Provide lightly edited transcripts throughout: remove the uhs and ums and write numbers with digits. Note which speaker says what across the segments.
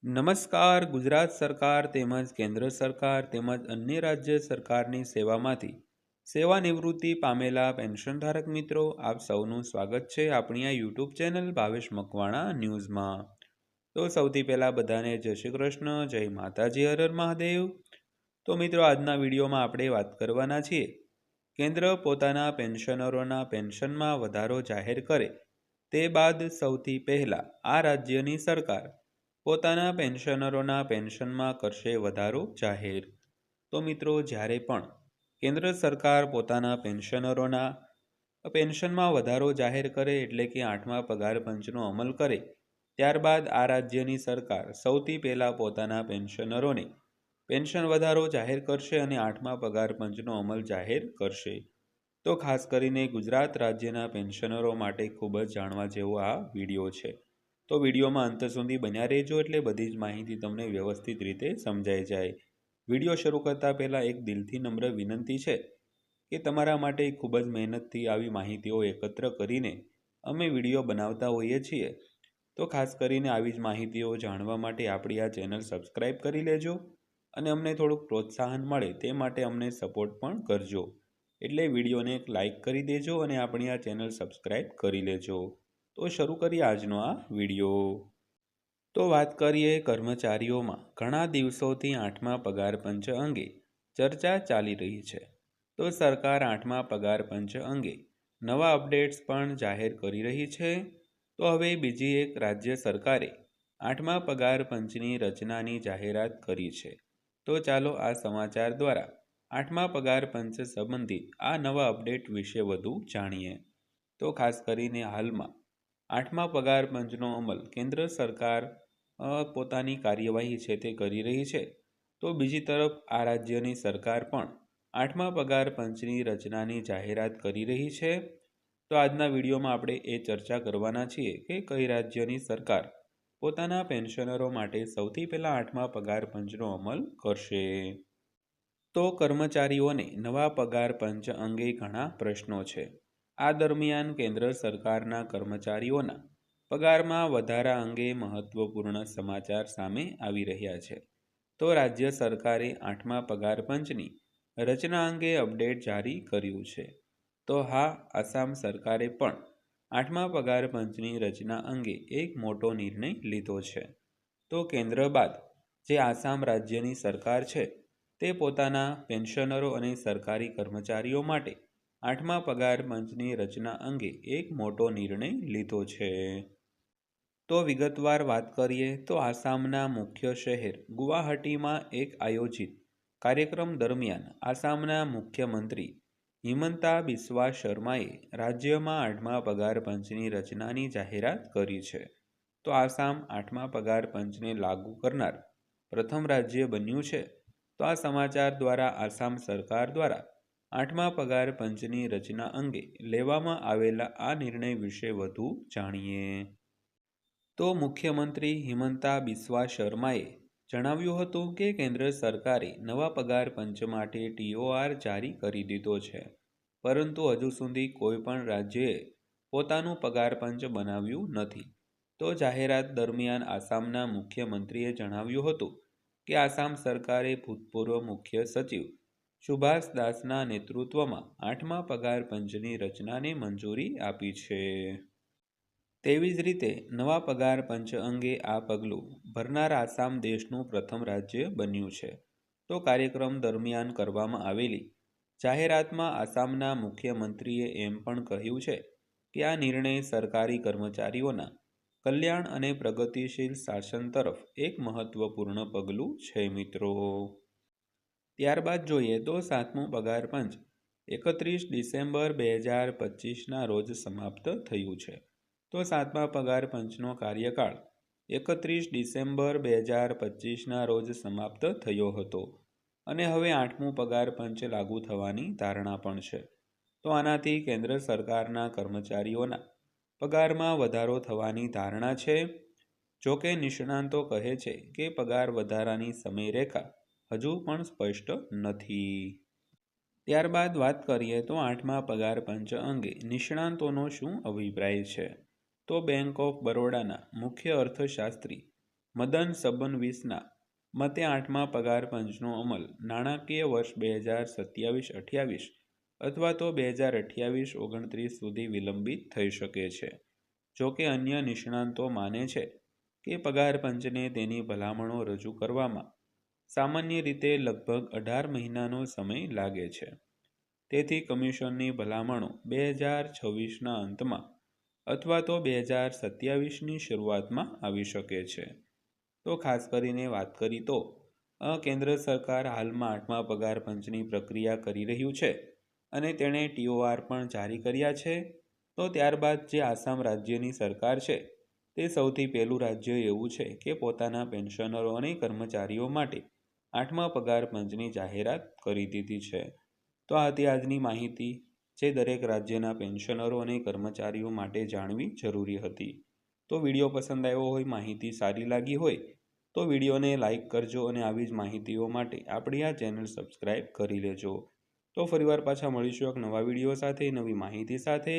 Speaker 1: નમસ્કાર. ગુજરાત સરકાર તેમજ કેન્દ્ર સરકાર તેમજ અન્ય રાજ્ય સરકારની સેવામાંથી સેવાનિવૃત્તિ પામેલા પેન્શનધારક મિત્રો, આપ સૌનું સ્વાગત છે આપણી આ યુટ્યુબ ચેનલ ભાવેશ મકવાણા ન્યૂઝમાં. તો સૌથી પહેલાં બધાને જય શ્રી કૃષ્ણ, જય માતાજી, હર હર મહાદેવ. તો મિત્રો, આજના વિડીયોમાં આપણે વાત કરવાના છીએ કેન્દ્ર પોતાના પેન્શનરોના પેન્શનમાં વધારો જાહેર કરે તે બાદ સૌથી પહેલાં આ રાજ્યની સરકાર પોતાના પેન્શનરોના પેન્શનમાં કરશે વધારો જાહેર. તો મિત્રો, જ્યારે પણ કેન્દ્ર સરકાર પોતાના પેન્શનરોના પેન્શનમાં વધારો જાહેર કરે એટલે કે 8મા પગાર પંચનો અમલ કરે, ત્યારબાદ આ રાજ્યની સરકાર સૌથી પહેલાં પોતાના પેન્શનરોને પેન્શન વધારો જાહેર કરશે અને 8મા પગાર પંચનો અમલ જાહેર કરશે. તો ખાસ કરીને ગુજરાત રાજ્યના પેન્શનરો માટે ખૂબ જ જાણવા જેવો આ વિડીયો છે. તો વિડીયોમાં અંત સુધી બન્યા રહેજો એટલે બધી જ માહિતી તમને વ્યવસ્થિત રીતે સમજાઈ જાય. વિડીયો શરૂ કરતાં પહેલાં એક દિલથી નમ્ર વિનંતી છે કે તમારા માટે ખૂબ જ મહેનતથી આવી માહિતીઓ એકત્ર કરીને અમે વિડીયો બનાવતા હોઈએ છીએ. તો ખાસ કરીને આવી જ માહિતીઓ જાણવા માટે આપણી આ ચેનલ સબસ્ક્રાઈબ કરી લેજો અને અમને થોડુંક પ્રોત્સાહન મળે તે માટે અમને સપોર્ટ પણ કરજો. એટલે વિડીયોને એક લાઇક કરી દેજો અને આપણી આ ચેનલ સબસ્ક્રાઈબ કરી લેજો. તો શરૂ કરીએ આજનો આ વિડીયો. તો વાત કરીએ કર્મચારીઓમાં ઘણા દિવસોથી 8મા પગાર પંચ અંગે ચર્ચા ચાલી રહી છે. તો સરકાર 8મા પગાર પંચ અંગે નવા અપડેટ્સ પણ જાહેર કરી રહી છે. તો હવે બીજી એક રાજ્ય સરકારે 8મા પગાર પંચની રચનાની જાહેરાત કરી છે. તો ચાલો આ સમાચાર દ્વારા 8મા પગાર પંચ સંબંધિત આ નવા અપડેટ વિશે વધુ જાણીએ. તો ખાસ કરીને હાલમાં 8મા પગાર પંચનો અમલ કેન્દ્ર સરકાર પોતાની કાર્યવાહી છે તે કરી રહી છે. તો બીજી તરફ આ રાજ્યની સરકાર પણ 8મા પગાર પંચની રચનાની જાહેરાત કરી રહી છે. તો આજના વિડીયોમાં આપણે એ ચર્ચા કરવાના છીએ કે કઈ રાજ્યની સરકાર પોતાના પેન્શનરો માટે સૌથી પહેલાં 8મા પગાર પંચનો અમલ કરશે. તો કર્મચારીઓને નવા પગાર પંચ અંગે ઘણા પ્રશ્નો છે. આ દરમિયાન કેન્દ્ર સરકારના કર્મચારીઓના પગારમાં વધારા અંગે મહત્વપૂર્ણ સમાચાર સામે આવી રહ્યા છે. તો રાજ્ય સરકારે 8મા પગાર પંચની રચના અંગે અપડેટ જારી કર્યું છે. તો હા, આસામ સરકારે પણ 8મા પગાર પંચની રચના અંગે એક મોટો નિર્ણય લીધો છે. તો કેન્દ્ર બાદ જે આસામ રાજ્યની સરકાર છે તે પોતાના પેન્શનરો અને સરકારી કર્મચારીઓ માટે 8મા પગાર પંચની રચના અંગે એક મોટો નિર્ણય લીધો છે. તો વિગતવાર વાત કરીએ તો આસામના મુખ્ય શહેર ગુવાહાટીમાં એક આયોજિત કાર્યક્રમ દરમિયાન આસામના મુખ્યમંત્રી હિમંતા બિસ્વા શર્માએ રાજ્યમાં 8મા પગાર પંચની રચનાની જાહેરાત કરી છે. તો આસામ 8મા પગાર પંચને લાગુ કરનાર પ્રથમ રાજ્ય બન્યું છે. તો આ સમાચાર દ્વારા આસામ સરકાર દ્વારા 8મા પગાર પંચની રચના અંગે લેવામાં આવેલા આ નિર્ણય વિશે વધુ જાણીએ. તો મુખ્યમંત્રી હિમંતા બિસ્વા શર્માએ જણાવ્યું હતું કે કેન્દ્ર સરકારે નવા પગાર પંચ માટે TOR જારી કરી દીધો છે, પરંતુ હજુ સુધી કોઈ પણ રાજ્યએ પોતાનું પગાર પંચ બનાવ્યું નથી. તો જાહેરાત દરમિયાન આસામના મુખ્યમંત્રીએ જણાવ્યું હતું કે આસામ સરકારે ભૂતપૂર્વ મુખ્ય સચિવ સુભાષ દાસના નેતૃત્વમાં 8મા પગાર પંચની રચનાને મંજૂરી આપી છે. તેવી જ રીતે નવા પગાર પંચ અંગે આ પગલું ભરનાર આસામ દેશનું પ્રથમ રાજ્ય બન્યું છે. તો કાર્યક્રમ દરમિયાન કરવામાં આવેલી જાહેરાતમાં આસામના મુખ્યમંત્રીએ એમ પણ કહ્યું છે કે આ નિર્ણય સરકારી કર્મચારીઓના કલ્યાણ અને પ્રગતિશીલ શાસન તરફ એક મહત્વપૂર્ણ પગલું છે. મિત્રો, ત્યારબાદ જોઈએ તો 7મું પગાર પંચ 31 ડિસેમ્બર 2025ના રોજ સમાપ્ત થયું છે. તો 7મા પગાર પંચનો કાર્યકાળ 31 ડિસેમ્બર 2025ના રોજ સમાપ્ત થયો હતો અને હવે 8મું પગાર પંચ લાગુ થવાની ધારણા પણ છે. તો આનાથી કેન્દ્ર સરકારના કર્મચારીઓના પગારમાં વધારો થવાની ધારણા છે. જોકે નિષ્ણાંતો કહે છે કે પગાર વધારાની સમયરેખા હજુ પણ સ્પષ્ટ નથી. ત્યારબાદ વાત કરીએ તો 8મા પગાર પંચ અંગે નિષ્ણાંતોનો શું અભિપ્રાય છે. તો બેંક ઓફ બરોડાના મુખ્ય અર્થશાસ્ત્રી મદન સબનવીસના મતે 8મા પગાર પંચનો અમલ નાણાકીય વર્ષ 2027-28 અથવા તો 2028-29 સુધી વિલંબિત થઈ શકે છે. જોકે અન્ય નિષ્ણાંતો માને છે કે પગાર પંચને તેની ભલામણો રજૂ કરવામાં સામાન્ય રીતે લગભગ 18 મહિનાનો સમય લાગે છે. તેથી કમિશનની ભલામણો 2026ના અંતમાં અથવા તો 2027ની શરૂઆતમાં આવી શકે છે. તો ખાસ કરીને વાત કરી તો કેન્દ્ર સરકાર હાલમાં 8મા પગાર પંચની પ્રક્રિયા કરી રહ્યું છે અને તેણે TOR પણ જારી કર્યા છે. તો ત્યારબાદ જે આસામ રાજ્યની સરકાર છે તે સૌથી પહેલું રાજ્ય એવું છે કે પોતાના પેન્શનરો અને કર્મચારીઓ માટે 8મા પગાર પંચની જાહેરાત કરી દીધી છે. તો આ હતી આજની માહિતી જે દરેક રાજ્યના પેન્શનરો અને કર્મચારીઓ માટે જાણવી જરૂરી હતી. તો વિડીયો પસંદ આવ્યો હોય, માહિતી સારી લાગી હોય તો વિડીયોને લાઇક કરજો અને આવી જ માહિતીઓ માટે આપણી આ ચેનલ સબસ્ક્રાઈબ કરી લેજો. તો ફરીવાર પાછા મળીશું એક નવા વિડીયો સાથે, નવી માહિતી સાથે.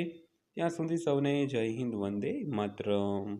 Speaker 1: ત્યાં સુધી સૌને જય હિન્દ, વંદે માતરમ.